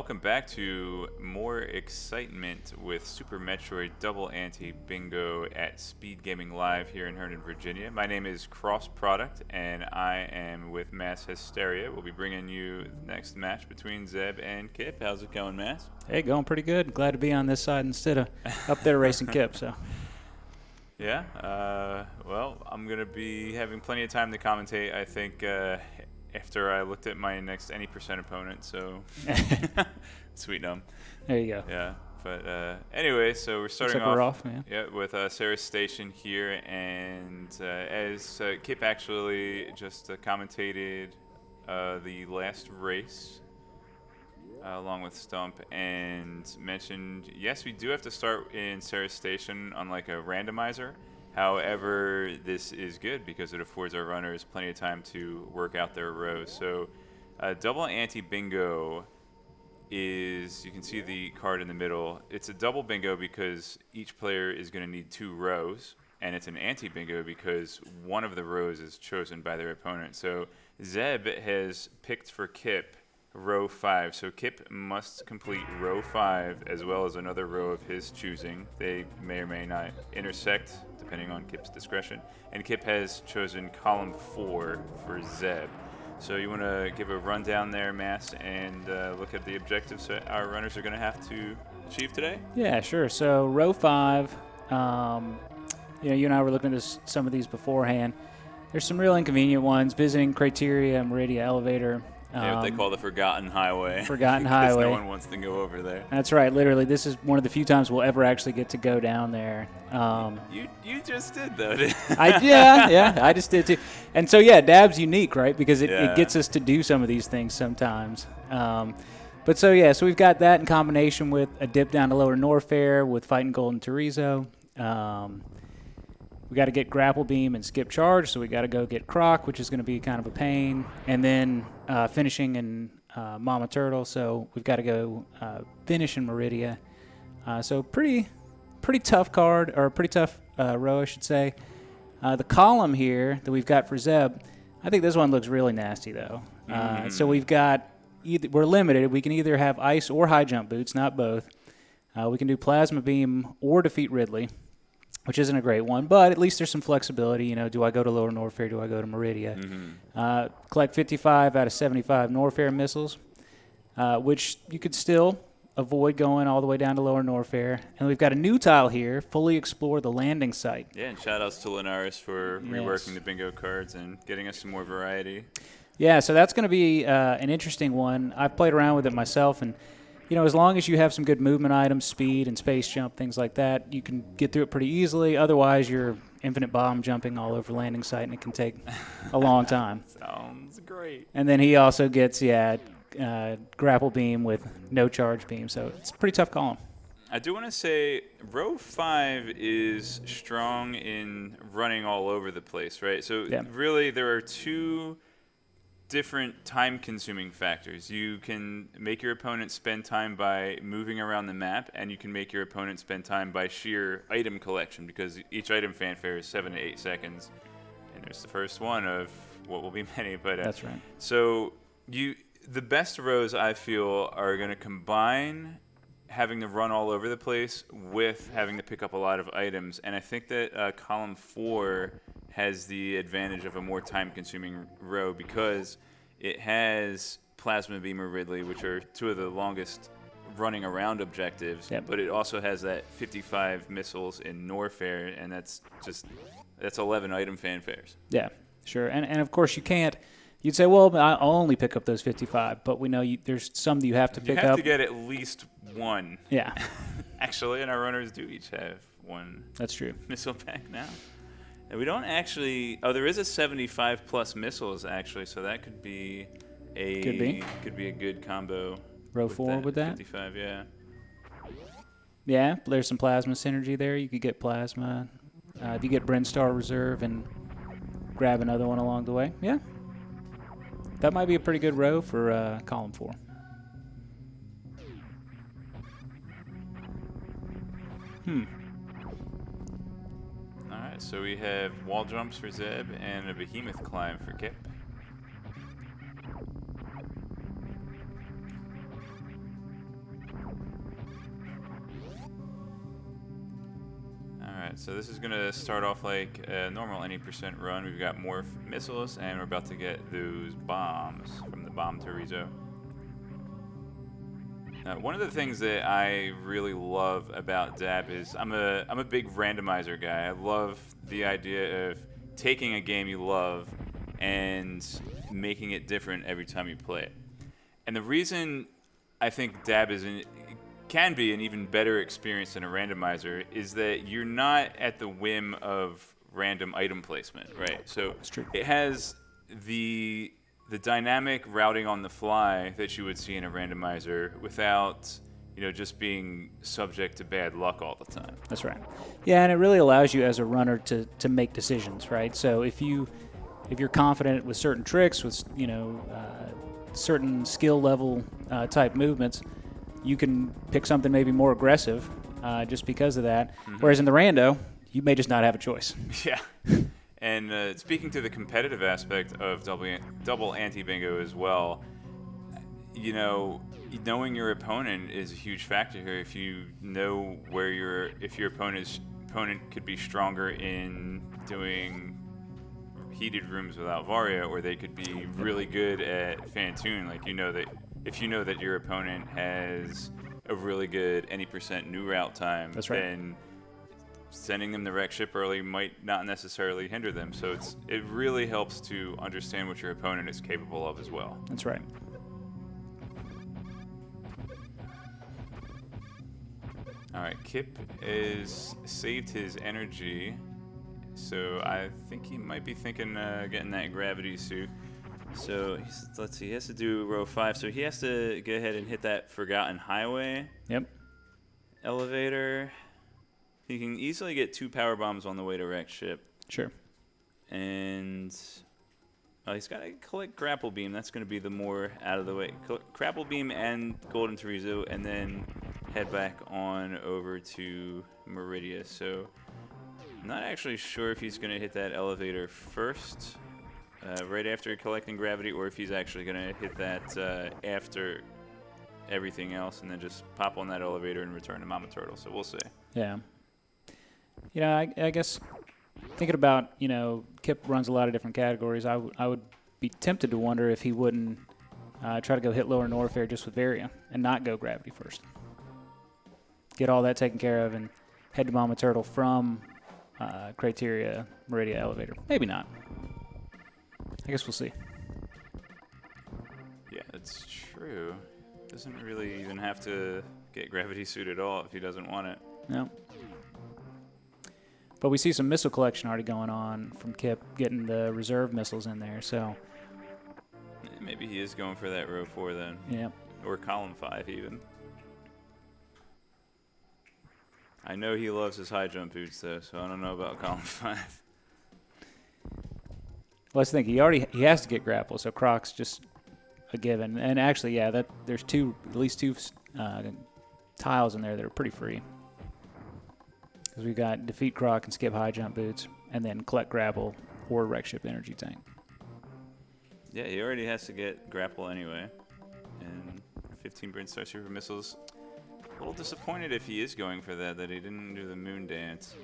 welcome back to more excitement with Super Metroid Double Ante Bingo at SpeedGaming Live here in Herndon, Virginia. My name is Cross Product, and I am with Mass Hysteria. We'll be bringing you the next match between Zeb and Kipp. How's it going, Mass? Hey, going pretty good. Glad to be on this side instead of up there racing Kipp. So. Yeah, well, I'm going to be having plenty of time to commentate, I think, after I looked at my next any percent opponent, so sweet numb. There you go. Yeah, but anyway, so we're starting off, with Sarah's Station here, and as Kipp actually just commentated the last race along with Stump and mentioned, yes, we do have to start in Sarah's Station on like a randomizer. However, this is good because it affords our runners plenty of time to work out their rows. So double ante bingo is, you can see the card in the middle. It's a double bingo because each player is going to need 2 rows, and it's an ante bingo because one of the rows is chosen by their opponent. So Zeb has picked for Kipp row 5. So Kipp must complete row 5 as well as another row of his choosing. They may or may not intersect depending on Kipp's discretion. And Kipp has chosen column 4 for Zeb. So you want to give a rundown there, Mass, and look at the objectives that our runners are going to have to achieve today? Yeah, sure. So row 5, you and I were looking at some of these beforehand. There's some real inconvenient ones. Visiting criteria, Meridia elevator. Yeah, what they call the Forgotten Highway. Forgotten Highway. No one wants to go over there. That's right. Literally, this is one of the few times we'll ever actually get to go down there. You just did, though, didn't you? Yeah, I just did, too. And so, yeah, DAB's unique, right, because it gets us to do some of these things sometimes. But so we've got that in combination with a dip down to Lower Norfair with fighting Golden Teresa. We got to get Grapple Beam and Skip Charge, so we got to go get Croc, which is going to be kind of a pain, and then finishing in Mama Turtle, so we've got to go finish in Meridia. So pretty tough card, or a pretty tough row, I should say. The column here that we've got for Zeb, I think this one looks really nasty, though. So we've got, we're limited. We can either have Ice or High Jump Boots, not both. We can do Plasma Beam or defeat Ridley, which isn't a great one, but at least there's some flexibility. You know, do I go to Lower Norfair? Do I go to Meridia? Collect 55 out of 75 Norfair missiles, which you could still avoid going all the way down to Lower Norfair. And we've got a new tile here, fully explore the landing site. Yeah, and shout-outs to Linares for reworking the bingo cards and getting us some more variety. Yeah, so that's going to be an interesting one. I've played around with it myself, and you know, as long as you have some good movement items, speed and space jump, things like that, you can get through it pretty easily. Otherwise, you're infinite bomb jumping all over landing site, and it can take a long time. Sounds great. And then he also gets, Grapple Beam with no charge beam. So it's a pretty tough column. I do want to say row 5 is strong in running all over the place, right? So really there are 2 different time-consuming factors. You can make your opponent spend time by moving around the map, and you can make your opponent spend time by sheer item collection, because each item fanfare is 7 to 8 seconds, and there's the first one of what will be many. But that's right. So the best rows, I feel, are going to combine having to run all over the place with having to pick up a lot of items, and I think that column 4 has the advantage of a more time-consuming row because it has Plasma Beam or Ridley, which are 2 of the longest running around objectives, but it also has that 55 missiles in Norfair, and that's 11 item fanfares. Yeah, sure. And of course you can't, you'd say, well, I'll only pick up those 55, but we know there's some that you have to pick up. You have to get at least 1. Yeah. Actually, and our runners do each have 1. That's true. Missile pack now. And we don't actually. Oh, there is a 75 plus missiles actually, so that could be a good combo. Row 4 with that. 55, yeah. Yeah, there's some plasma synergy there. You could get plasma. If you get Brinstar Reserve and grab another one along the way, yeah, that might be a pretty good row for column 4. Alright, so we have wall jumps for Zeb and a behemoth climb for Kipp. so this is going to start off like a normal any % run. We've got more missiles, and we're about to get those bombs from the bomb Torizo. One of the things that I really love about DAB is I'm a big randomizer guy. I love the idea of taking a game you love and making it different every time you play it. And the reason I think DAB can be an even better experience than a randomizer is that you're not at the whim of random item placement, right? So it has the dynamic routing on the fly that you would see in a randomizer without, just being subject to bad luck all the time. That's right. Yeah, and it really allows you as a runner to make decisions, right? So if you're confident with certain tricks, with certain skill level type movements, you can pick something maybe more aggressive just because of that. Mm-hmm. Whereas in the rando, you may just not have a choice. Yeah. And speaking to the competitive aspect of double anti-bingo as well, knowing your opponent is a huge factor here. If you know if your opponent could be stronger in doing heated rooms without Varia, or they could be really good at Fantoon, like if you know that your opponent has a really good any % new route time, that's right, then sending them the wreck ship early might not necessarily hinder them. So it really helps to understand what your opponent is capable of as well. That's right. All right, Kipp has saved his energy, so I think he might be thinking getting that gravity suit. So let's see, he has to do row 5, so he has to go ahead and hit that Forgotten Highway. Yep. Elevator. He can easily get 2 power bombs on the way to wreck ship. Sure. And he's got to collect grapple beam. That's going to be the more out of the way. Grapple beam and golden Torizo, and then head back on over to Meridia. So I'm not actually sure if he's going to hit that elevator first, right after collecting gravity, or if he's actually going to hit that after everything else and then just pop on that elevator and return to Mama Turtle. So we'll see. Yeah. I guess thinking about, Kipp runs a lot of different categories. I would be tempted to wonder if he wouldn't try to go hit lower Norfair just with Varia and not go gravity first. Get all that taken care of and head to Mama Turtle from Criteria Meridia elevator. Maybe not. I guess we'll see. Yeah, that's true. Doesn't really even have to get gravity suit at all if he doesn't want it. No. But we see some missile collection already going on from Kipp, getting the reserve missiles in there. So maybe he is going for that row 4 then. Yeah. Or column 5 even. I know he loves his high jump boots though, so I don't know about column 5. Let's think. He has to get grapple, so Croc's just a given. And actually, yeah, there's at least two tiles in there that are pretty free. Because we've got defeat Croc and skip high jump boots, and then collect grapple or wreck ship energy tank. Yeah, he already has to get grapple anyway. And 15 Brain Star Super Missiles. A little disappointed if he is going for that he didn't do the moon dance.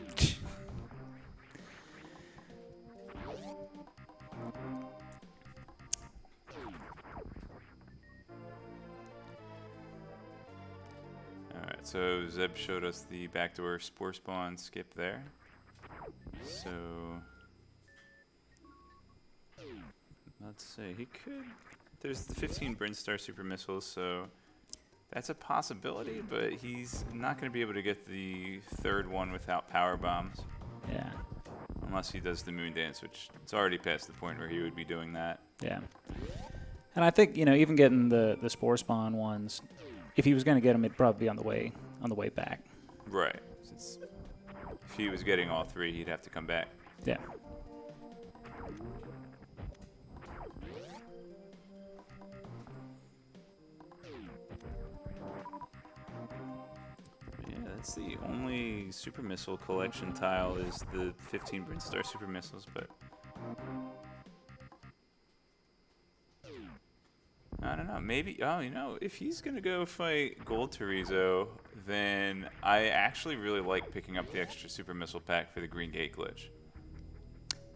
Alright, so Zeb showed us the backdoor Spore Spawn skip there. So let's see, he could. There's the 15 Bryn Star Super Missiles, so that's a possibility, but he's not going to be able to get the third one without power bombs. Yeah. Unless he does the moon dance, which it's already past the point where he would be doing that. Yeah. And I think, even getting the Spore Spawn ones, if he was going to get them, it'd probably be on the way back. Right. Since if he was getting all 3, he'd have to come back. Yeah. That's the only Super Missile collection tile is the 15 Bryn Star Super Missiles, but I don't know. Maybe, oh, you know, if he's going to go fight Gold Torizo, then I actually really like picking up the extra super missile pack for the green gate glitch.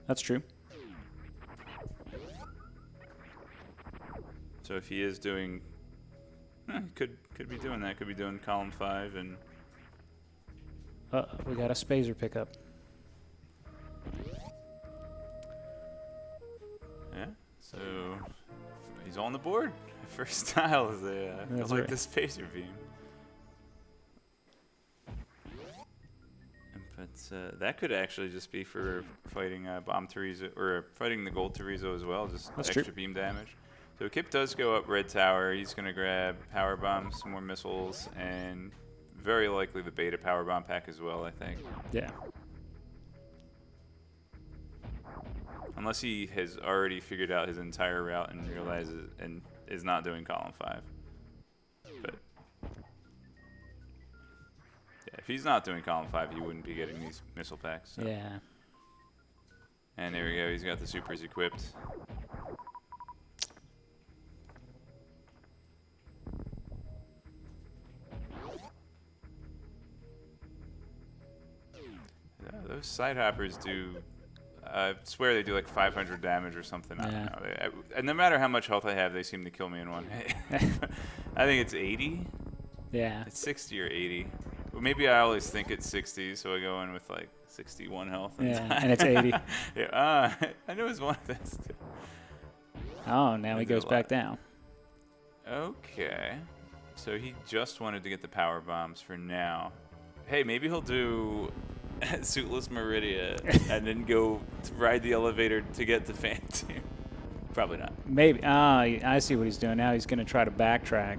That's true. So if he is doing, could be doing that. Could be doing column 5 and. We got a Spazer pickup. Yeah. So he's on the board. First style is like the Spazer beam. But that could actually just be for fighting Bomb Torizo or fighting the Gold Torizo as well. Just extra beam damage. So Kipp does go up red tower. He's going to grab power bombs, some more missiles, and very likely the beta power bomb pack as well, I think. Yeah. Unless he has already figured out his entire route and realizes and is not doing column 5. But yeah, if he's not doing column 5, he wouldn't be getting these missile packs. So. Yeah. And there we go. He's got the supers equipped. Those side hoppers do, I swear they do like 500 damage or something. Yeah. I don't know. And no matter how much health I have, they seem to kill me in one hit. I think it's 80. Yeah. It's 60 or 80. Well, maybe I always think it's 60, so I go in with like 61 health. And it's 80. Yeah, I knew it was one of those two. Oh, now he goes back down. Okay. So he just wanted to get the power bombs for now. Hey, maybe he'll do Suitless Meridia and then go to ride the elevator to get to Phantom. Probably not. Maybe. I see what he's doing now. He's going to try to backtrack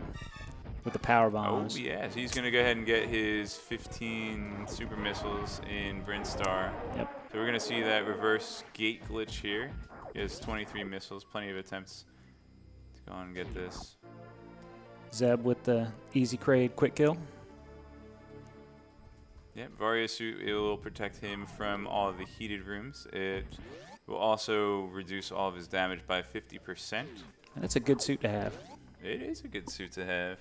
with the power bombs. Oh, yeah. So he's going to go ahead and get his 15 super missiles in Brinstar. Yep. So we're going to see that reverse gate glitch here. He has 23 missiles, plenty of attempts to go on and get this. Zeb with the easy crate quick kill. Yeah, Varia suit, it will protect him from all of the heated rooms. It will also reduce all of his damage by 50%. That's a good suit to have. It is a good suit to have.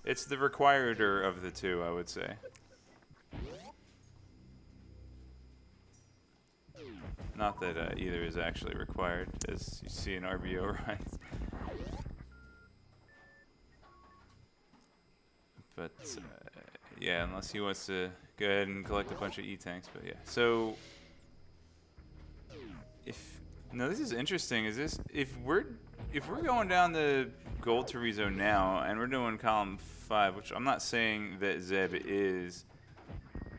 It's the required-er of the two, I would say. Not that either is actually required, as you see in RBO runs. But yeah, unless he wants to go ahead and collect a bunch of E-tanks, but yeah. So this is interesting. Is this if we're going down the Gold Torizo now and we're doing column 5, which I'm not saying that Zeb is,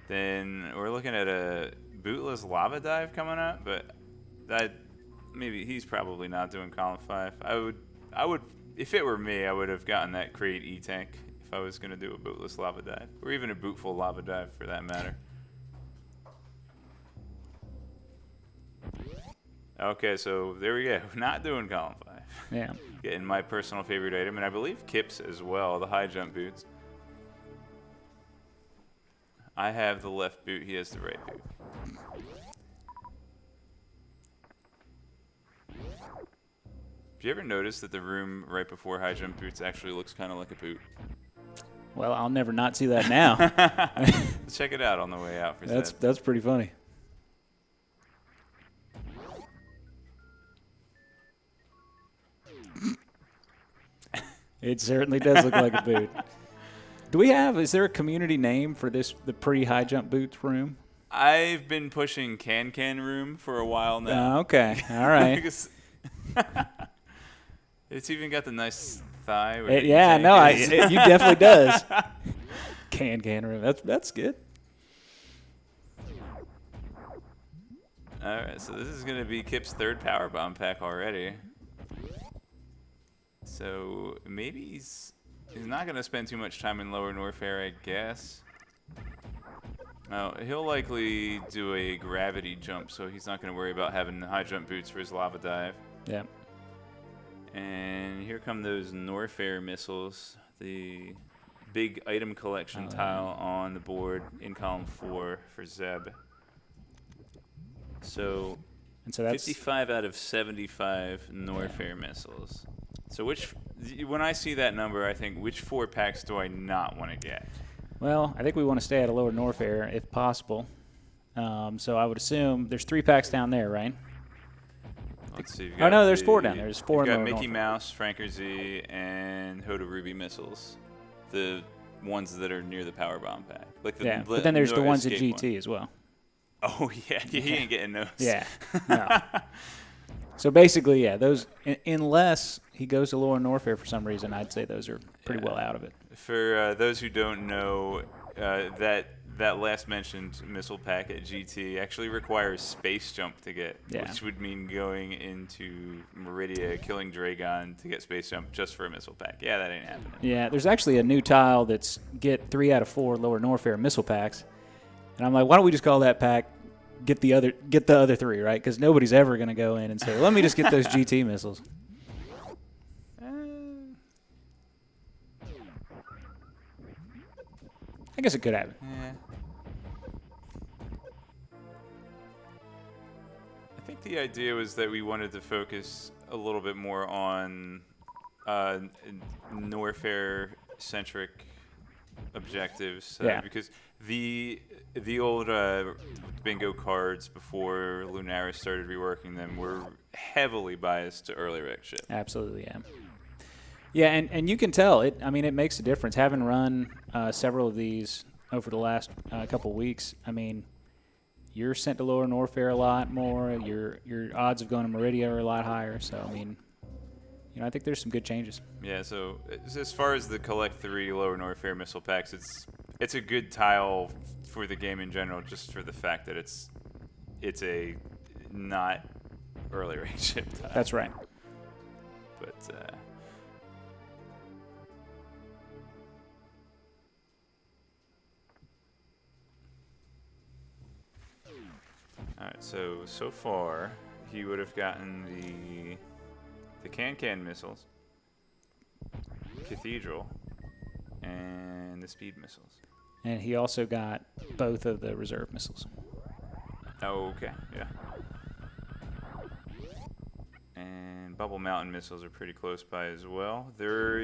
then we're looking at a bootless lava dive coming up, but that maybe he's probably not doing column 5. I would if it were me, I would have gotten that crate E-tank if I was going to do a bootless lava dive, or even a bootful lava dive for that matter. Okay, so there we go. Not doing column 5. Yeah. Getting my personal favorite item, and I believe Kipp's as well, the high jump boots. I have the left boot, he has the right boot. Have you ever noticed that the room right before high jump boots actually looks kind of like a boot? Well, I'll never not see that now. Check it out on the way out for Zeb. That's pretty funny. It certainly does look like a boot. Is there a community name for the pre-high jump boots room? I've been pushing Can Room for a while now. Okay, all right. It's even got the nice thigh. It definitely does. Can Room. That's good. All right, so this is going to be Kipp's third power bomb pack already. So maybe he's not going to spend too much time in Lower Norfair, I guess. Oh, he'll likely do a gravity jump, so he's not going to worry about having high jump boots for his lava dive. Yeah. And here come those Norfair missiles, the big item collection tile on the board in column 4 for Zeb. So, and so that's 55 out of 75 Norfair missiles. So when I see that number, I think, which 4 packs do I not want to get? Well, I think we want to stay at a lower Norfair if possible. So I would assume there's 3 packs down there, right? Let's see. Oh, no, there's 4 down there. There's 4 in got lower Mickey Norfair. Mouse, Franker Z, and Hoda Ruby missiles. The ones that are near the power bomb pack. Like the but then there's the ones at GT one. as well. Oh, yeah. He ain't getting those. Yeah. No. So basically, yeah, those, unless he goes to lower Norfair for some reason, I'd say those are pretty well out of it. For those who don't know, that last mentioned missile pack at GT actually requires space jump to get, which would mean going into Meridia, killing Dragon to get space jump just for a missile pack. Yeah, that ain't happening. Yeah, there's actually a new tile that's get 3 out of 4 lower Norfair missile packs, and I'm like, why don't we just call that pack get the other 3, right? Because nobody's ever going to go in and say, well, let me just get those GT missiles. I guess it could happen. Yeah. I think the idea was that we wanted to focus a little bit more on Norfair-centric objectives. Because the old bingo cards before Lunaris started reworking them were heavily biased to early rec ship. Absolutely, yeah. Yeah, and you can tell it. I mean, it makes a difference. Having run several of these over the last couple weeks, I mean, you're sent to lower Norfair a lot more. Your odds of going to Meridia are a lot higher. So I mean, I think there's some good changes. Yeah. So as far as the collect 3 lower Norfair missile packs, it's a good tile for the game in general, just for the fact that it's a not early range ship tile. That's right. But all right, so far he would have gotten the can missiles, Cathedral, and the speed missiles. And he also got both of the reserve missiles. Oh, okay, yeah. And Bubble Mountain missiles are pretty close by as well. There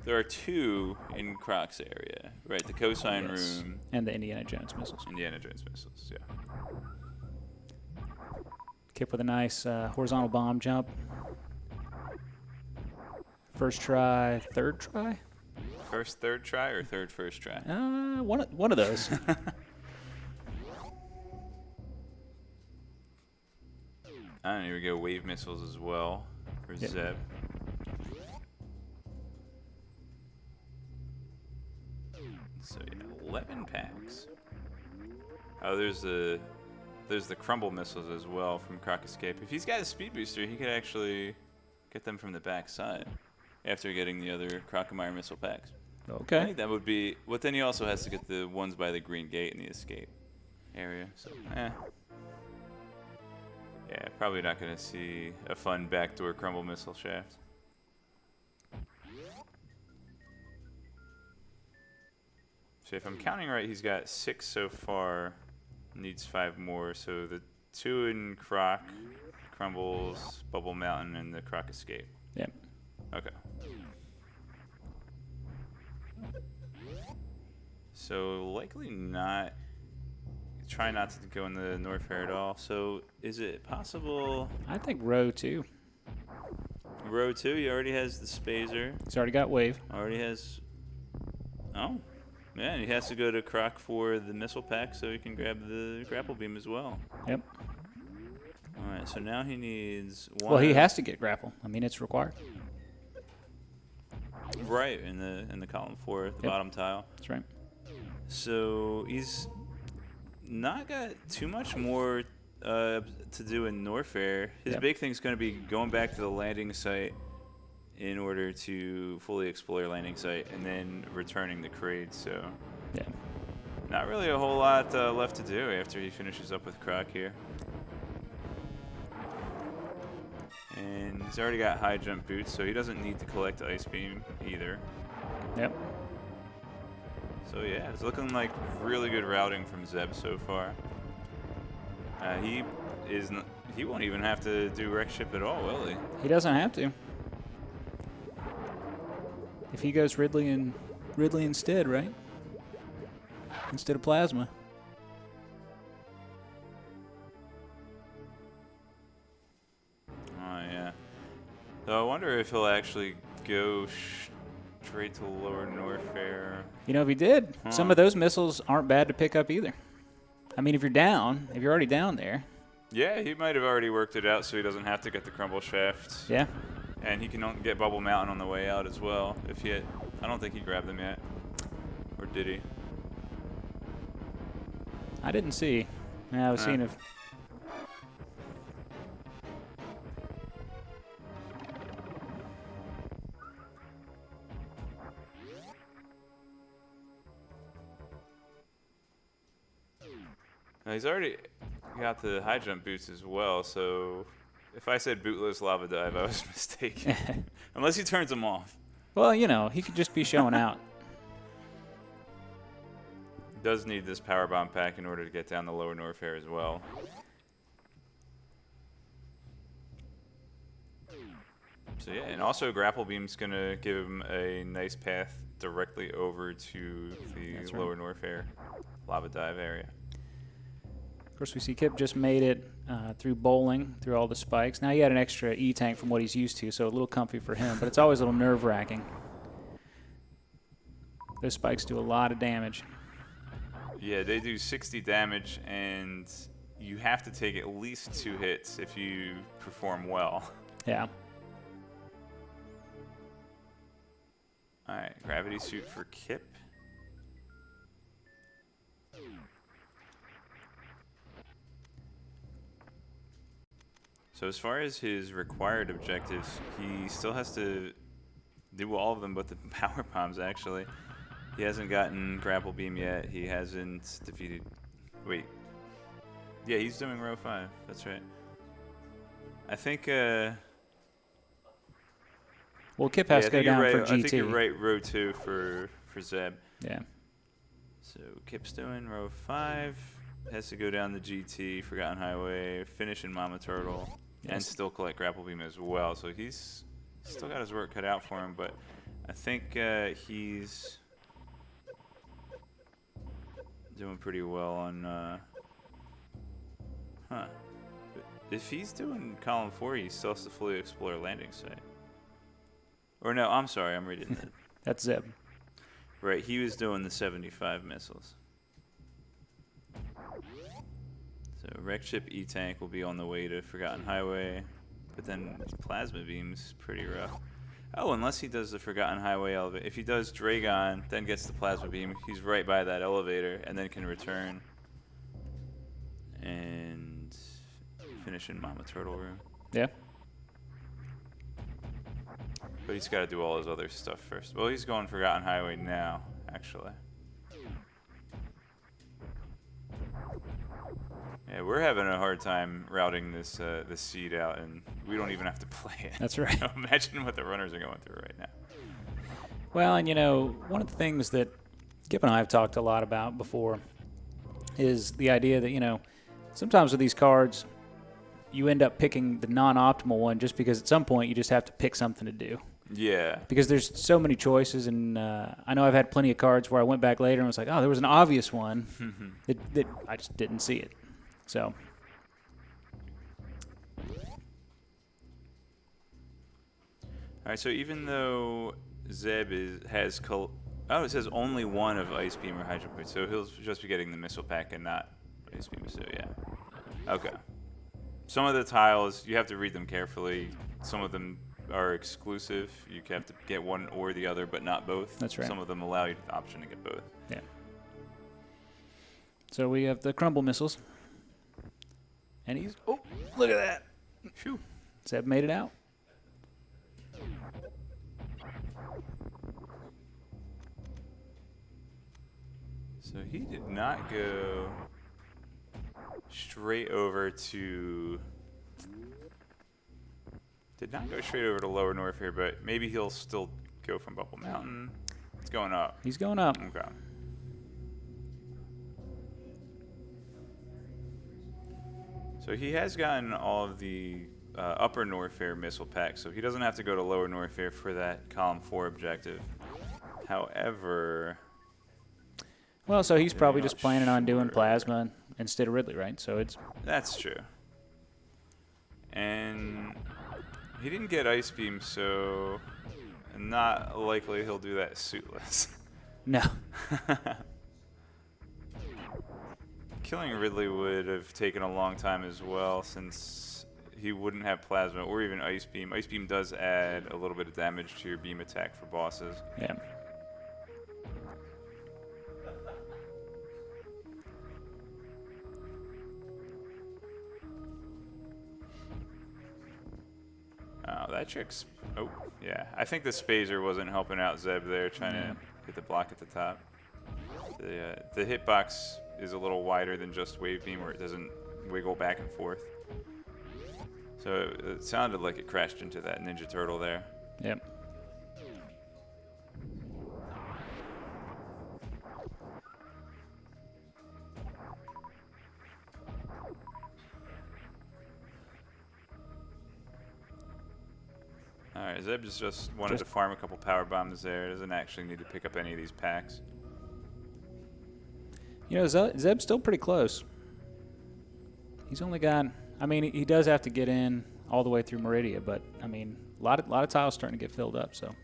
are 2 in Croc's area, right? The Cosine Room and the Indiana Jones missiles. Indiana Jones missiles, yeah. Kipp with a nice horizontal bomb jump. First try, third try? First third try or third first try? One of those. Here we go. Wave missiles as well for Zeb. So yeah, 11 packs. Oh, there's the crumble missiles as well from Croc Escape. If he's got a speed booster, he could actually get them from the back side after getting the other Crocomire missile packs. Okay. I think that would be. But then he also has to get the ones by the green gate in the escape area. So, yeah, probably not going to see a fun backdoor crumble missile shaft. So if I'm counting right, he's got 6 so far. Needs 5 more. So the 2 in Croc, Crumbles, Bubble Mountain, and the Croc Escape. Yep. Okay. So likely not. Try not to go in the Norfair at all. So is it possible? I think row 2. Row 2, he already has the Spazer. He's already got wave. Already has. Oh. Yeah, and he has to go to Croc for the missile pack so he can grab the grapple beam as well. Yep. All right, so now he needs one. Well, he has to get grapple. I mean, it's required. Right, in the column 4, the bottom tile. That's right. So he's not got too much more to do in Norfair. His big thing's going to be going back to the landing site in order to fully explore landing site and then returning the crate. So not really a whole lot left to do after he finishes up with Croc here. And he's already got high jump boots, so he doesn't need to collect Ice Beam either. Yep. So yeah, it's looking like really good routing from Zeb so far. He won't even have to do wreck ship at all, will he? He doesn't have to. if he goes Ridley instead, right? Instead of Plasma. Oh, yeah. So I wonder if he'll actually go straight to Lower Norfair. You know, if he did, some of those missiles aren't bad to pick up either. I mean, if you're already down there. Yeah, he might have already worked it out so he doesn't have to get the Crumble Shaft. Yeah. And he can get Bubble Mountain on the way out as well. If he had, I don't think he grabbed them yet. Or did he? I didn't see. Yeah, I was seeing if... He's already got the high jump boots as well, so if I said bootless lava dive, I was mistaken. Unless he turns them off. Well, you know, he could just be showing out. Does need this power bomb pack in order to get down the Lower Norfair as well. So yeah, and also Grapple Beam's gonna give him a nice path directly over to the Lower Norfair lava dive area. Of course, we see Kipp just made it through bowling, through all the spikes. Now he had an extra E-tank from what he's used to, so a little comfy for him, but it's always a little nerve-wracking. Those spikes do a lot of damage. Yeah, they do 60 damage, and you have to take at least 2 hits if you perform well. Yeah. All right, gravity suit for Kipp. So as far as his required objectives, he still has to do all of them but the power bombs, actually. He hasn't gotten Grapple Beam yet. He hasn't defeated... Wait. Yeah, he's doing row 5. That's right. I think... Well, Kipp has to go down for GT. I think you're right, row 2 for Zeb. Yeah. So Kipp's doing row 5. Has to go down the GT, Forgotten Highway, finish in Mama Turtle, and still collect Grapple Beam as well. So he's still got his work cut out for him, but I think he's doing pretty well on... But if he's doing column 4, he still has to fully explore landing site. Or no, I'm sorry, I'm reading that. That's Zeb. Right, he was doing the 75 missiles. So Wreck Ship E-Tank will be on the way to Forgotten Highway, but then Plasma Beam's pretty rough. Oh, unless he does the Forgotten Highway elevator. If he does Dragon, then gets the Plasma Beam, he's right by that elevator, and then can return and finish in Mama Turtle Room. Yeah. But he's got to do all his other stuff first. Well, he's going Forgotten Highway now, actually. Yeah, we're having a hard time routing this this seed out, and we don't even have to play it. That's right. Imagine what the runners are going through right now. Well, and you know, one of the things that Kipp and I have talked a lot about before is the idea that, you know, sometimes with these cards, you end up picking the non-optimal one just because at some point you just have to pick something to do. Yeah. Because there's so many choices, and I know I've had plenty of cards where I went back later and was like, oh, there was an obvious one that I just didn't see it. So. All right, so even though Zeb has... oh, it says only one of Ice Beam or Hydro Boots, so he'll just be getting the Missile Pack and not Ice Beam, so yeah. Okay. Some of the tiles, you have to read them carefully. Some of them are exclusive. You have to get one or the other, but not both. That's right. Some of them allow you the option to get both. Yeah. So we have the Crumble missiles. And he's... Oh, look at that. Phew. Zeb made it out. So he did not go straight over to... Did not go straight over to Lower North here, but maybe he'll still go from Bubble Mountain. It's going up. He's going up. Okay. So he has gotten all of the Upper Norfair missile packs, so he doesn't have to go to Lower Norfair for that column 4 objective. However... Well, so he's probably just planning on doing plasma instead of Ridley, right? So it's... That's true. And he didn't get Ice Beam, so not likely he'll do that suitless. No. Killing Ridley would have taken a long time as well, since he wouldn't have plasma or even Ice Beam. Ice Beam does add a little bit of damage to your beam attack for bosses. Yeah. Oh, that trick's... Oh, yeah. I think the Spazer wasn't helping out Zeb there, trying to hit the block at the top. The hitbox is a little wider than just Wave Beam, where it doesn't wiggle back and forth. So it sounded like it crashed into that Ninja Turtle there. Yep. Alright, Zeb just wanted to farm a couple power bombs there. Doesn't actually need to pick up any of these packs. You know, Zeb's still pretty close. He's only got... I mean, he does have to get in all the way through Meridia, but, I mean, a lot of tiles starting to get filled up, so...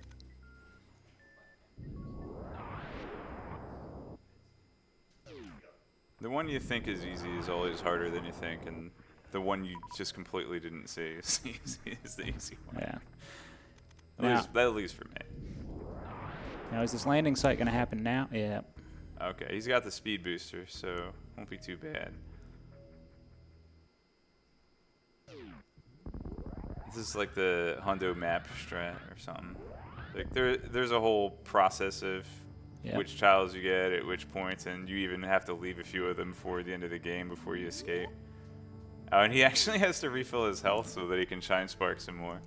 The one you think is easy is always harder than you think, and the one you just completely didn't see is the easy one. Yeah. At least for me. Now, is this landing site going to happen now? Yeah. Okay, he's got the speed booster, so won't be too bad. This is like the Hundo map strat or something. Like there's a whole process of which tiles you get at which points, and you even have to leave a few of them before the end of the game before you escape. Oh, and he actually has to refill his health so that he can shine spark some more.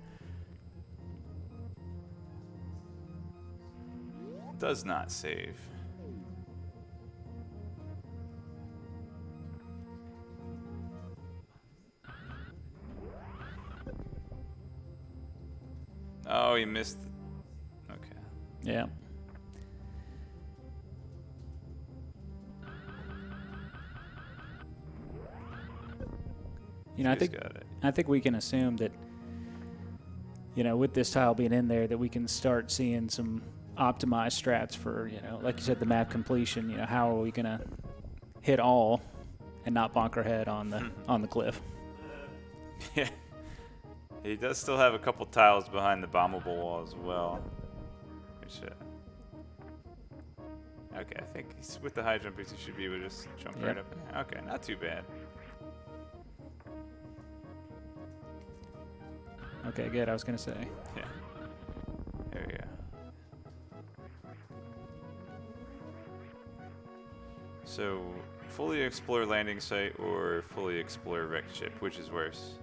Does not save. Oh, he missed. Okay. Yeah. You know, I think we can assume that, you know, with this tile being in there, that we can start seeing some optimized strats for, you know, like you said, the map completion. You know, how are we gonna hit all and not bonk our head on the cliff? Yeah. He does still have a couple tiles behind the bombable wall as well. Which, okay, I think with the high jumpers he should be able to just jump right up in there. Okay, not too bad. Okay, good. I was gonna say. Yeah. There we go. So, fully explore landing site or fully explore wrecked ship, which is worse?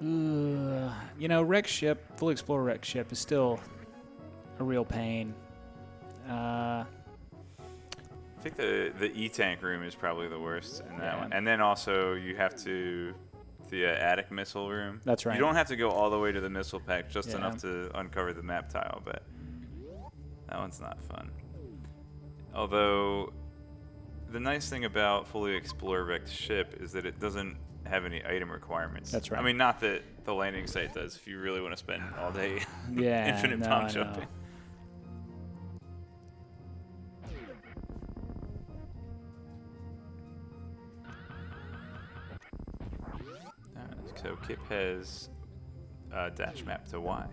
You know, wrecked ship, fully explore wrecked ship is still a real pain. I think the E-tank room is probably the worst in that one. And then also you have to the attic missile room. That's right. You don't have to go all the way to the missile pack, just enough to uncover the map tile, but that one's not fun. Although the nice thing about fully explore wrecked ship is that it doesn't have any item requirements. That's right. I mean, not that the landing site does if you really want to spend all day infinite bomb jumping. So Kipp has a dash map to Y.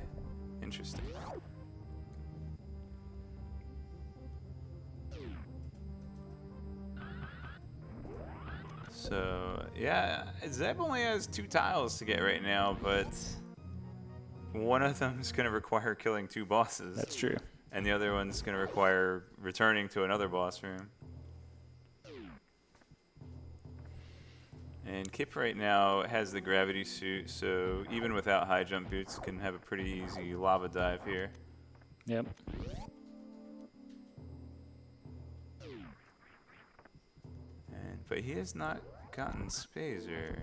Interesting. So, yeah, Zeb only has 2 tiles to get right now, but one of them is going to require killing 2 bosses. That's true. And the other one's going to require returning to another boss room. And Kipp right now has the gravity suit, so even without high jump boots, can have a pretty easy lava dive here. Yep. But he has not gotten Spazer.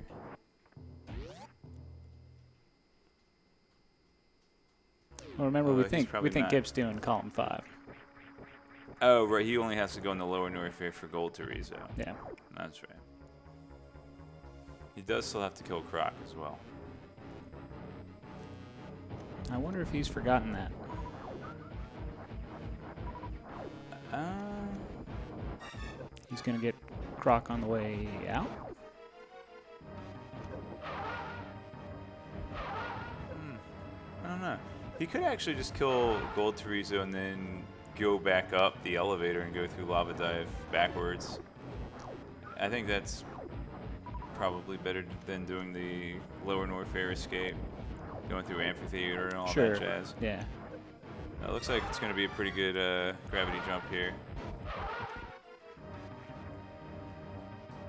Well, remember, we think Kipp's doing column 5. Oh, right. He only has to go in the lower north area for gold to rezo. Yeah. That's right. He does still have to kill Croc as well. I wonder if he's forgotten that. He's going to get Croc on the way out. I don't know. He could actually just kill Gold Teresa and then go back up the elevator and go through Lava Dive backwards. I think that's probably better than doing the lower north air escape, going through Amphitheater and all that jazz. Yeah. It looks like it's going to be a pretty good gravity jump here.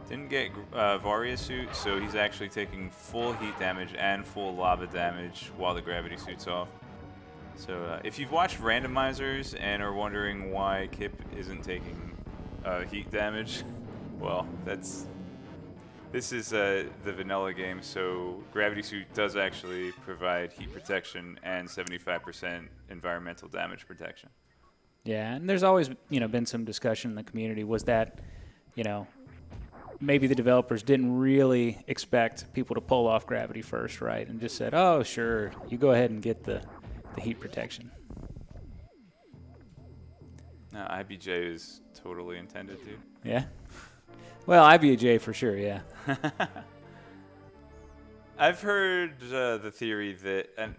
Didn't get Varia suit, so he's actually taking full heat damage and full lava damage while the gravity suit's off. So if you've watched randomizers and are wondering why Kipp isn't taking heat damage, well, this is the vanilla game, so gravity suit does actually provide heat protection and 75% environmental damage protection. Yeah, and there's always been some discussion in the community. Was that maybe the developers didn't really expect people to pull off gravity first, right? And just said, oh, sure, you go ahead and get the heat protection. No, IBJ is totally intended to. Yeah? Well, IBJ for sure, yeah. I've heard the theory that, and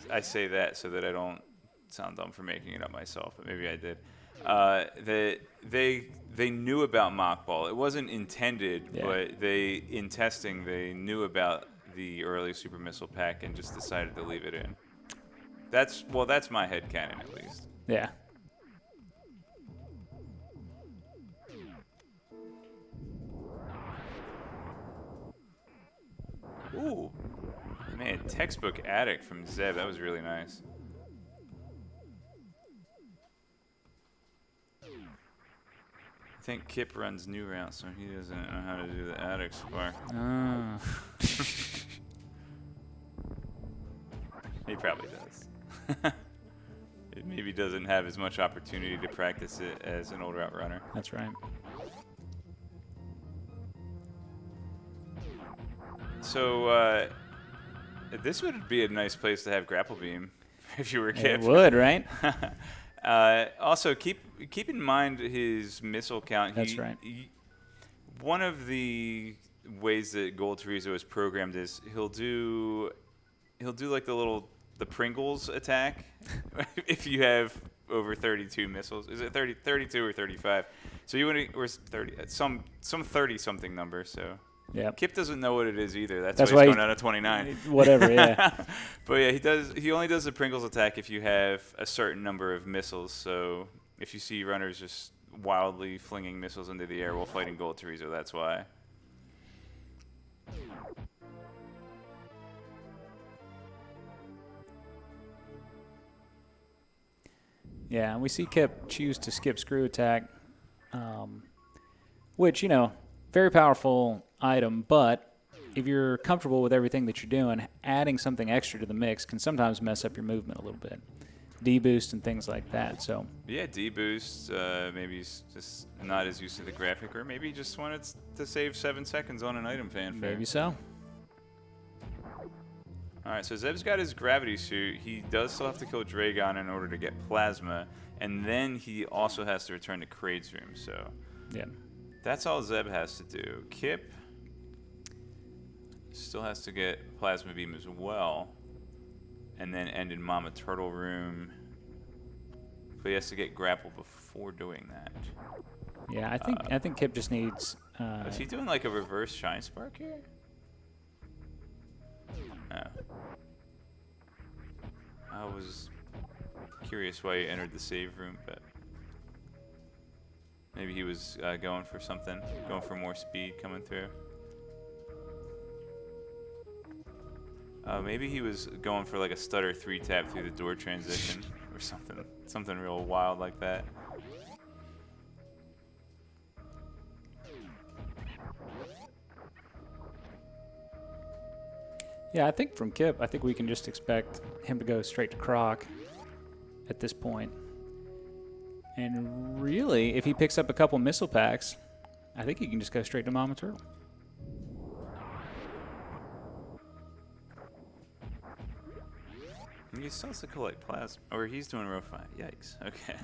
I say that so that I don't sound dumb for making it up myself, but maybe I did, that they knew about Mockball. It wasn't intended, but in testing, they knew about the early Super Missile Pack and just decided to leave it in. That's my headcanon at least. Yeah. Ooh, man, textbook addict from Zeb. That was really nice. I think Kipp runs new routes, so he doesn't know how to do the addict spark. He probably does. It maybe doesn't have as much opportunity to practice it as an old route runner. That's right. So this would be a nice place to have grapple beam if you were Kipp. It would, right? Also, keep in mind his missile count. That's right. One of the ways that Gold Teresa is programmed is he'll do like the Pringles attack if you have over 32 missiles. Is it 32 or 35? So you want to, or 30, some 30 something number. So. Yeah. Kipp doesn't know what it is either. That's why he's going out of 29. Whatever, yeah. But yeah, he only does the Pringles attack if you have a certain number of missiles. So if you see runners just wildly flinging missiles into the air while fighting Gold Teresa, that's why. Yeah, and we see Kipp choose to skip screw attack, which, very powerful item, but if you're comfortable with everything that you're doing, adding something extra to the mix can sometimes mess up your movement a little bit. D-boost and things like that. So yeah, D-boost, maybe he's just not as used to the graphic, or maybe he just wanted to save 7 seconds on an item fanfare. Maybe so. Alright, so Zeb's got his gravity suit. He does still have to kill Dragon in order to get Plasma, and then he also has to return to Kraid's room, so yeah. That's all Zeb has to do. Kipp still has to get Plasma Beam as well, and then end in Mama Turtle room. But he has to get Grapple before doing that. Yeah, I think Kipp just needs. Is he doing like a reverse Shine Spark here? No. I was curious why he entered the save room, but. Maybe he was going for something, going for more speed coming through. Maybe he was going for like a stutter 3-tap through the door transition or something real wild like that. Yeah, I think from Kipp, I think we can just expect him to go straight to Croc. at this point. And really, if he picks up a couple missile packs, I think he can just go straight to Mama Turtle. He still has to collect plasma. Or he's doing row 5. Yikes. Okay.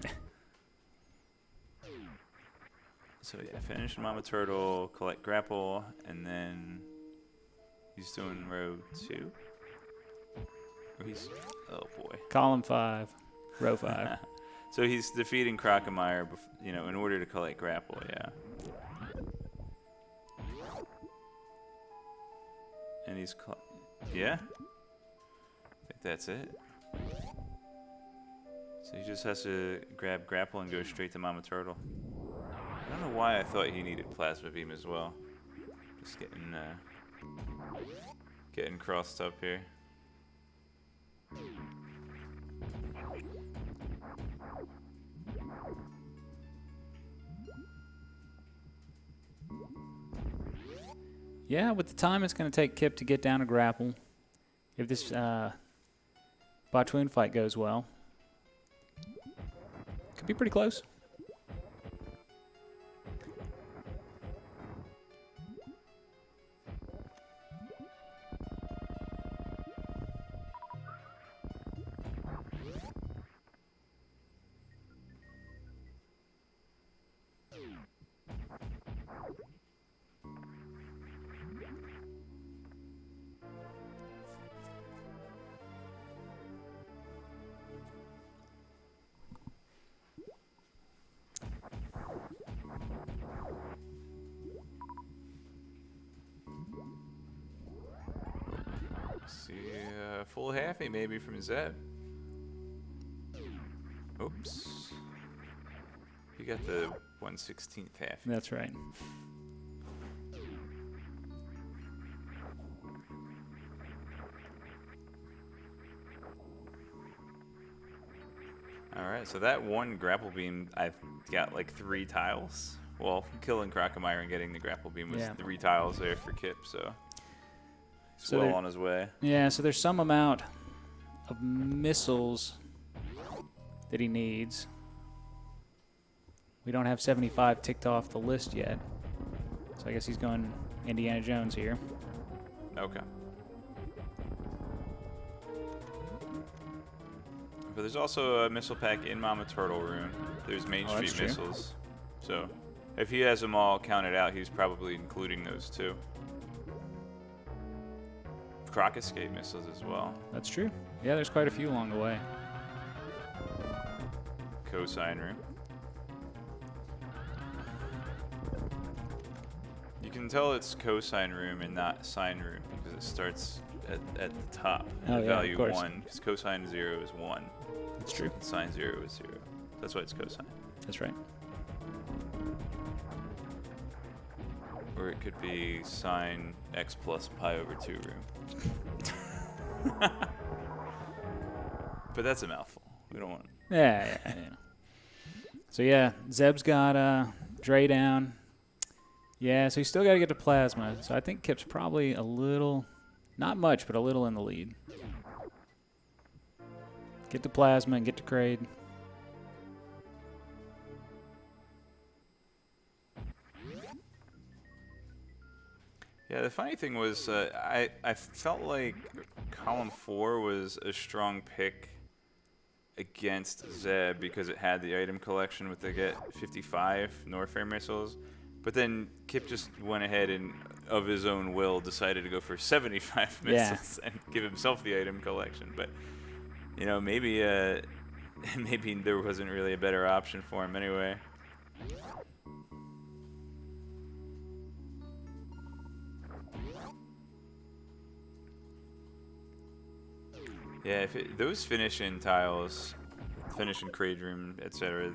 So yeah, finish Mama Turtle, collect grapple, and then he's doing row 2. Or he's, oh boy. Column 5, row 5. So he's defeating Crocomire, you know, in order to collect grapple, yeah. And he's, yeah. I think that's it. So he just has to grab grapple and go straight to Mama Turtle. I don't know why I thought he needed Plasma Beam as well. Just getting crossed up here. Yeah, with the time it's going to take Kipp to get down a grapple, if this Botwoon fight goes well, could be pretty close. See a full halfie maybe from Zeb. Oops. You got the 1/16th halfie. That's right. Alright, so that one grapple beam, I've got like 3 tiles. Well, killing Crocomire and getting the grapple beam was 3 tiles there for Kipp, so he's well on his way. Yeah, so there's some amount of missiles that he needs. We don't have 75 ticked off the list yet, so I guess he's going Indiana Jones here. Okay. But there's also a missile pack in Mama Turtle room. There's Main Street missiles. So if he has them all counted out, he's probably including those too. Croc Escape missiles as well. That's true. Yeah, there's quite a few along the way. Cosine room. You can tell it's cosine room and not sine room because it starts at the top. Oh, the yeah, value of course. 1, because cosine 0 is 1. That's true. Sine 0 is 0. That's why it's cosine. That's right. Or it could be sine x plus pi over 2 room. But that's a mouthful. We don't want. Yeah. So yeah, Zeb's got Dre down. Yeah, so he's still got to get to Plasma. So I think Kipp's probably a little, not much, but a little in the lead. Get to Plasma and get to Kraid. Yeah, the funny thing was I felt like column 4 was a strong pick against Zeb because it had the item collection with the get 55 Norfair missiles. But then Kipp just went ahead and, of his own will, decided to go for 75 missiles and give himself the item collection. But, you know, maybe maybe there wasn't really a better option for him anyway. Yeah, if those finish-in tiles, finish-in Kraid room, etc.,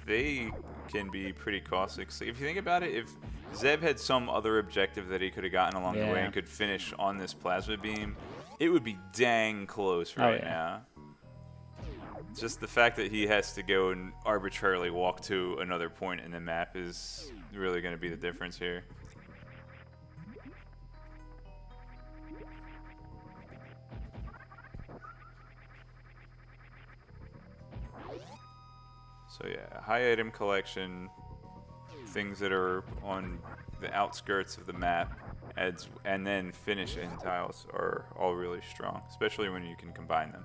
they can be pretty costly. So if you think about it, if Zeb had some other objective that he could have gotten along the way and could finish on this plasma beam, it would be dang close right now. Just the fact that he has to go and arbitrarily walk to another point in the map is really going to be the difference here. So yeah, high item collection, things that are on the outskirts of the map, and then finishing tiles are all really strong, especially when you can combine them.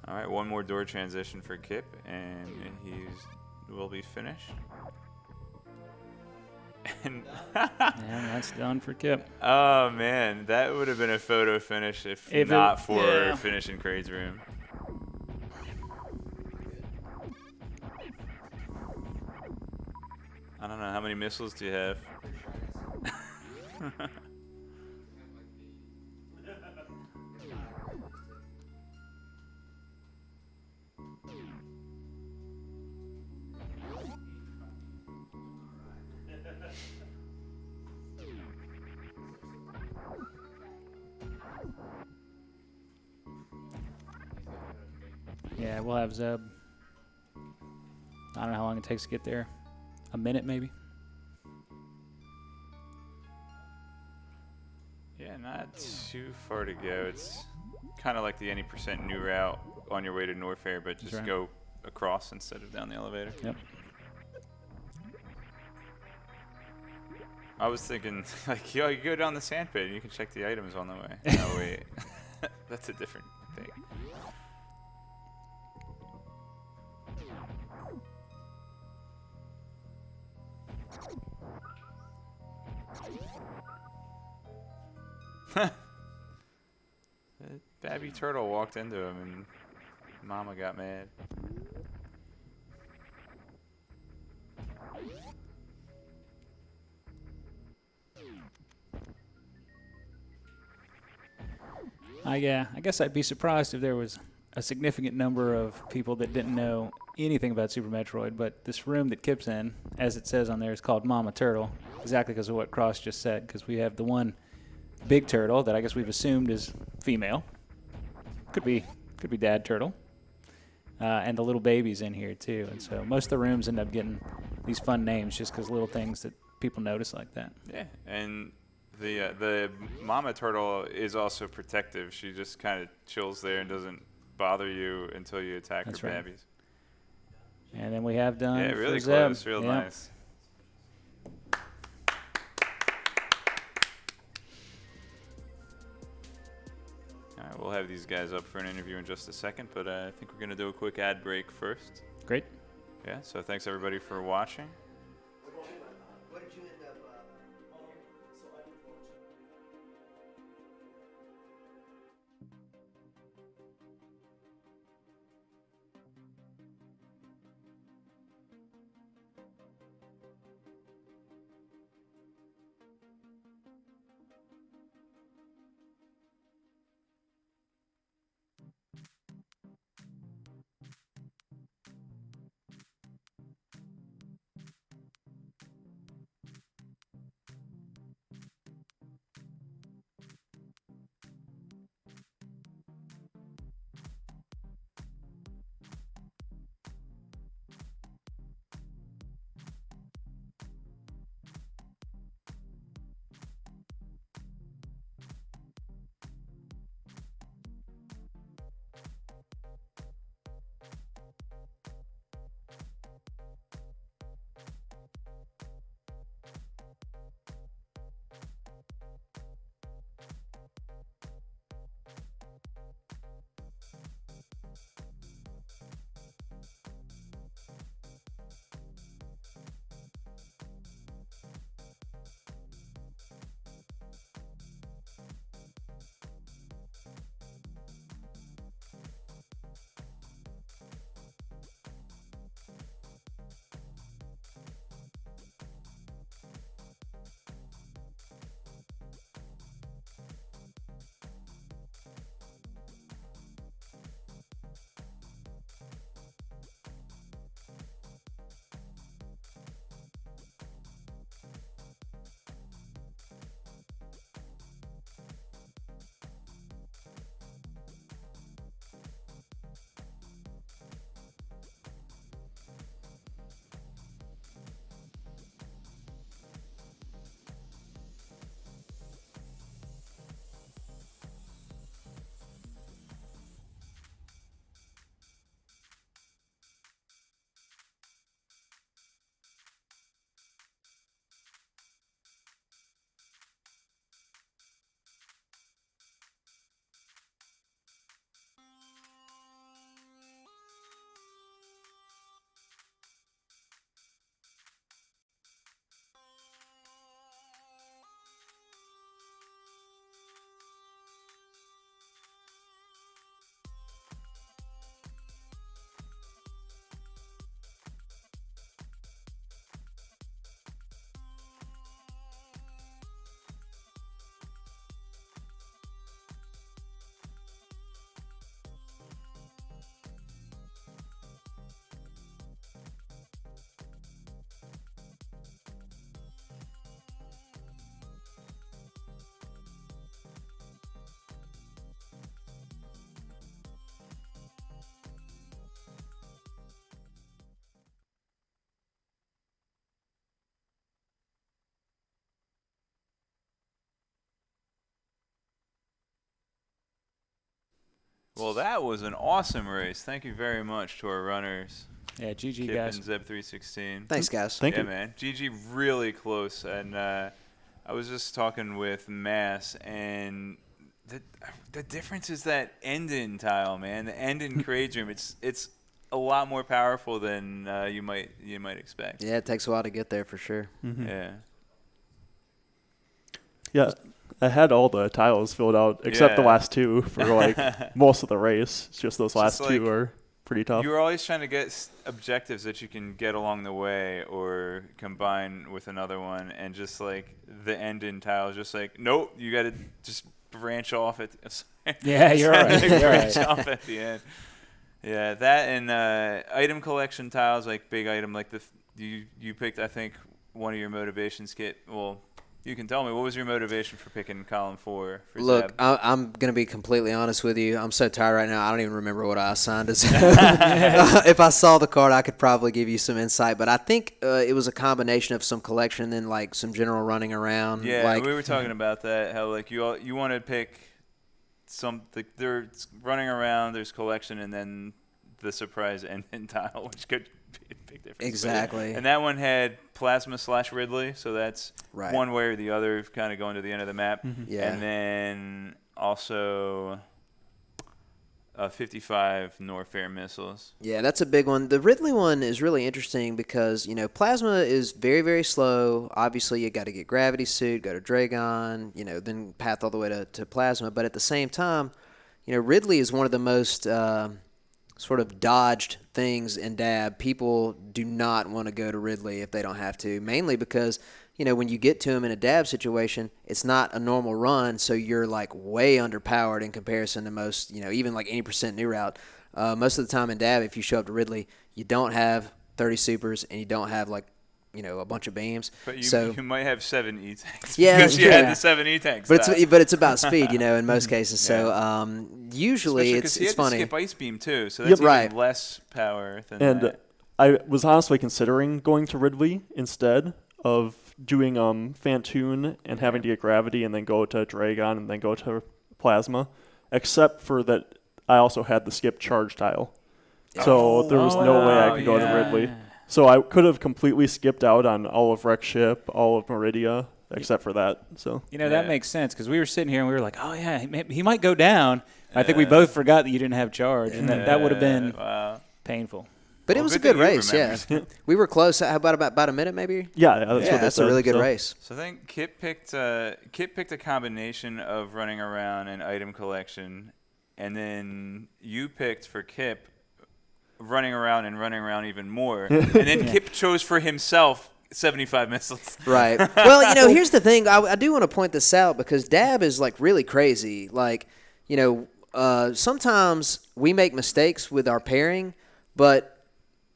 All right, one more door transition for Kipp, and will be finished. And yeah, that's done for Kipp. Oh man, that would have been a photo finish if not for finishing Craig's room. I don't know, how many missiles do you have? Yeah, we'll have Zeb. I don't know how long it takes to get there. A minute, maybe? Yeah, not too far to go. It's kind of like the any % new route on your way to Norfair, but just go across instead of down the elevator. Yep. I was thinking, like, yo, you go down the sand pit and you can check the items on the way. No, wait. That's a different thing. The Babby Turtle walked into him and Mama got mad. I guess I'd be surprised if there was a significant number of people that didn't know anything about Super Metroid, but this room that Kipp's in, as it says on there, is called Mama Turtle, exactly because of what Cross just said, because we have the one big turtle that I guess we've assumed is female. Could be Dad Turtle. And the little babies in here, too. And so most of the rooms end up getting these fun names just because little things that people notice like that. Yeah, and the Mama Turtle is also protective. She just kind of chills there and doesn't bother you until you attack her babbies. And then we have done really for close, Zeb. real nice. All right, we'll have these guys up for an interview in just a second, but I think we're going to do a quick ad break first. Great. Yeah, so thanks everybody for watching. What did you end up? Well, that was an awesome race. Thank you very much to our runners. Yeah, GG, Kipp guys. and zeb316. Thanks, guys. Thank you. Man. GG really close. And I was just talking with Mass, and the difference is that end-in tile, man. The end-in Crage Room, it's a lot more powerful than you might expect. Yeah, it takes a while to get there for sure. Mm-hmm. Yeah. Yeah, I had all the tiles filled out except the last two for like most of the race. It's just those last two are pretty tough. You were always trying to get objectives that you can get along the way or combine with another one, and just like the end-in tile is just like, nope, you got to just branch off at Yeah, you're right. branch off at the end. Yeah, that and item collection tiles, like big item, like you picked, I think, one of your motivations, Kit. Well, you can tell me, what was your motivation for picking column 4 for Look, Zeb? I'm going to be completely honest with you. I'm so tired right now, I don't even remember what I assigned as. If I saw the card, I could probably give you some insight. But I think it was a combination of some collection and like some general running around. Yeah, like, we were talking about that, how like you want to pick something. They're running around, there's collection, and then the surprise end tile, which could be a big difference. Exactly. And that one had Plasma/Ridley, so that's one way or the other, kind of going to the end of the map. Mm-hmm. Yeah. And then also 55 Norfair missiles. Yeah, that's a big one. The Ridley one is really interesting because, you know, Plasma is very, very slow. Obviously, you got to get Gravity Suit, go to Dragon, you know, then path all the way to Plasma. But at the same time, you know, Ridley is one of the most sort of dodged things in DAB. People do not want to go to Ridley if they don't have to, mainly because, you know, when you get to him in a DAB situation, it's not a normal run, so you're like way underpowered in comparison to most, you know, even like 80% new route. Most of the time in DAB, if you show up to Ridley, you don't have 30 supers and you don't have like, you know, a bunch of beams. But you might have 7 E-tanks. Yeah, because you had the 7 E-tanks. But it's about speed, you know, in most cases. So usually it's funny. He had to skip Ice Beam too, so that's even less power than that. I was honestly considering going to Ridley instead of doing Fantoon and having to get Gravity and then go to Dragon and then go to Plasma, except for that I also had the skip charge tile. So there was no way I could go to Ridley. So I could have completely skipped out on all of Wreck Ship, all of Meridia, except for that. So you know, that makes sense because we were sitting here and we were like, oh, yeah, he might go down. I think we both forgot that you didn't have charge, and that would have been painful. But it was a good race, yeah. We were close. How about a minute, maybe? Yeah, that's a really good race. So I think Kipp picked a combination of running around and item collection, and then you picked for Kipp running around even more, and then Kipp chose for himself 75 missiles. Right. Well, you know, here's the thing. I do want to point this out because DAB is like really crazy. Like, you know, sometimes we make mistakes with our pairing, but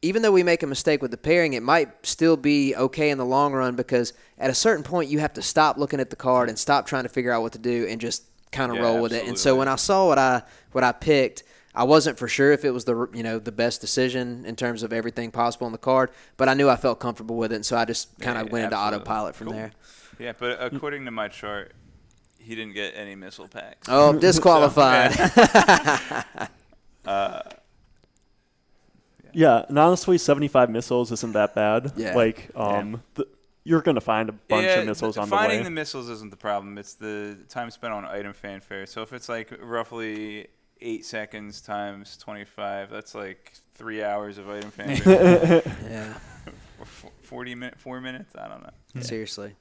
even though we make a mistake with the pairing, it might still be okay in the long run because at a certain point you have to stop looking at the card and stop trying to figure out what to do and just kind of roll with it. And so when I saw what I picked, I wasn't for sure if it was the best decision in terms of everything possible on the card, but I knew I felt comfortable with it, and so I just kind of went into autopilot from there. Yeah, but according to my chart, he didn't get any missile packs. Oh, disqualified. Yeah, and honestly, 75 missiles isn't that bad. Yeah. Like, you're going to find a bunch of missiles on the way. Finding the missiles isn't the problem. It's the time spent on item fanfare. So if it's like roughly 8 seconds times 25, that's like 3 hours of item fanfare. Yeah. 4 minutes? I don't know. Seriously.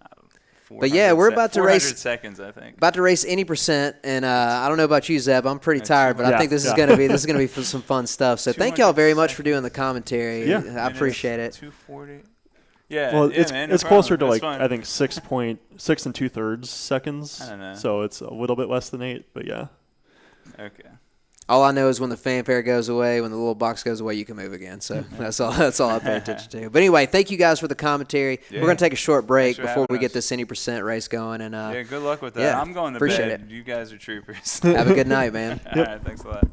But yeah, we're about to race 400 seconds, I think. About to race any percent, and I don't know about you, Zeb. I'm pretty tired, but I think this is gonna be some fun stuff. So thank y'all very much for doing the commentary. Yeah. I appreciate it. 240. Yeah. Well, man, it's closer to like fun. I think 6 2/3 seconds. I don't know. So it's a little bit less than 8, but yeah. Okay. All I know is when the fanfare goes away, when the little box goes away, you can move again. So that's all I pay attention to. But anyway, thank you guys for the commentary. Yeah. We're going to take a short break before we get us. this any percent race going. And good luck with that. Yeah, I'm going to appreciate bed. it. You guys are troopers. Have a good night, man. All right, thanks a lot.